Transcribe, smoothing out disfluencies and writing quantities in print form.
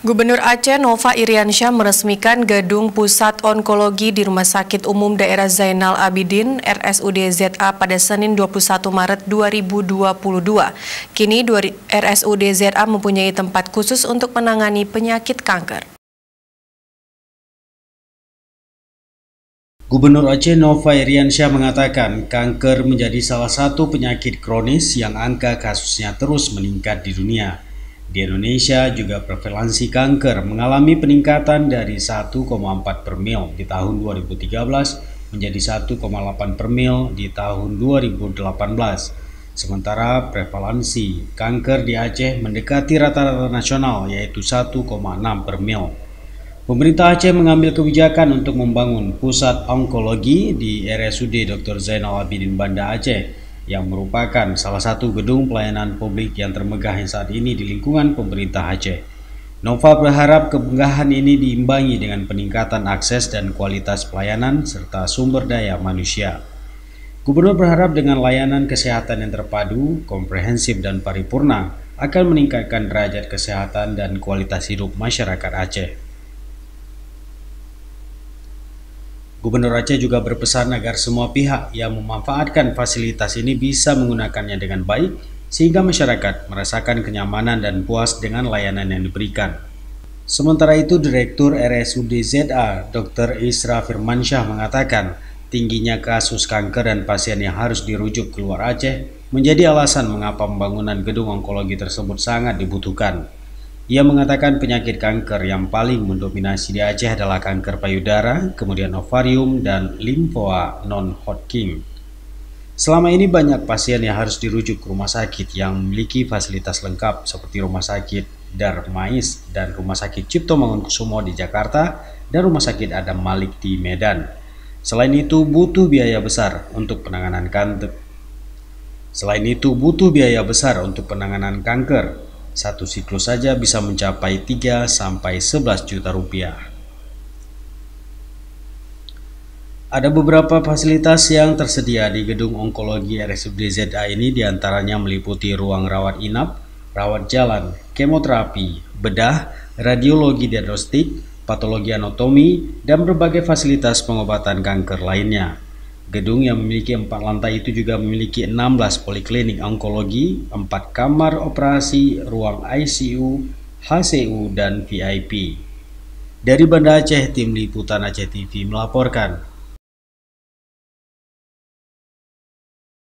Gubernur Aceh Nova Iriansyah meresmikan gedung Pusat Onkologi di Rumah Sakit Umum Daerah Zainal Abidin RSUD ZA pada Senin 21 Maret 2022. Kini RSUD ZA mempunyai tempat khusus untuk menangani penyakit kanker. Gubernur Aceh Nova Iriansyah mengatakan kanker menjadi salah satu penyakit kronis yang angka kasusnya terus meningkat di dunia. Di Indonesia juga prevalensi kanker mengalami peningkatan dari 1,4 per mil di tahun 2013 menjadi 1,8 per mil di tahun 2018. Sementara prevalensi kanker di Aceh mendekati rata-rata nasional yaitu 1,6 per mil. Pemerintah Aceh mengambil kebijakan untuk membangun pusat onkologi di RSUD Dr. Zainal Abidin Banda Aceh yang merupakan salah satu gedung pelayanan publik yang termegah yang saat ini di lingkungan pemerintah Aceh. Nova berharap kemenggahan ini diimbangi dengan peningkatan akses dan kualitas pelayanan serta sumber daya manusia. Gubernur berharap dengan layanan kesehatan yang terpadu, komprehensif dan paripurna akan meningkatkan derajat kesehatan dan kualitas hidup masyarakat Aceh. Gubernur Aceh juga berpesan agar semua pihak yang memanfaatkan fasilitas ini bisa menggunakannya dengan baik sehingga masyarakat merasakan kenyamanan dan puas dengan layanan yang diberikan. Sementara itu, Direktur RSUD ZA Dr. Isra Firmansyah mengatakan tingginya kasus kanker dan pasien yang harus dirujuk keluar Aceh menjadi alasan mengapa pembangunan gedung onkologi tersebut sangat dibutuhkan. Ia mengatakan penyakit kanker yang paling mendominasi di Aceh adalah kanker payudara, kemudian ovarium, dan limfoa non-Hodgkin. Selama ini banyak pasien yang harus dirujuk ke rumah sakit yang memiliki fasilitas lengkap seperti Rumah Sakit Darmais dan Rumah Sakit Cipto Mangunkusumo di Jakarta dan Rumah Sakit Adam Malik di Medan. Selain itu butuh biaya besar untuk penanganan kanker. Satu siklus saja bisa mencapai 3 sampai 11 juta rupiah. Ada beberapa fasilitas yang tersedia di gedung onkologi RSUD ZA ini, diantaranya meliputi ruang rawat inap, rawat jalan, kemoterapi, bedah, radiologi diagnostik, patologi anatomi, dan berbagai fasilitas pengobatan kanker lainnya. Gedung yang memiliki 4 lantai itu juga memiliki 16 poliklinik onkologi, 4 kamar operasi, ruang ICU, HCU, dan VIP. Dari Banda Aceh, Tim Liputan Aceh TV melaporkan.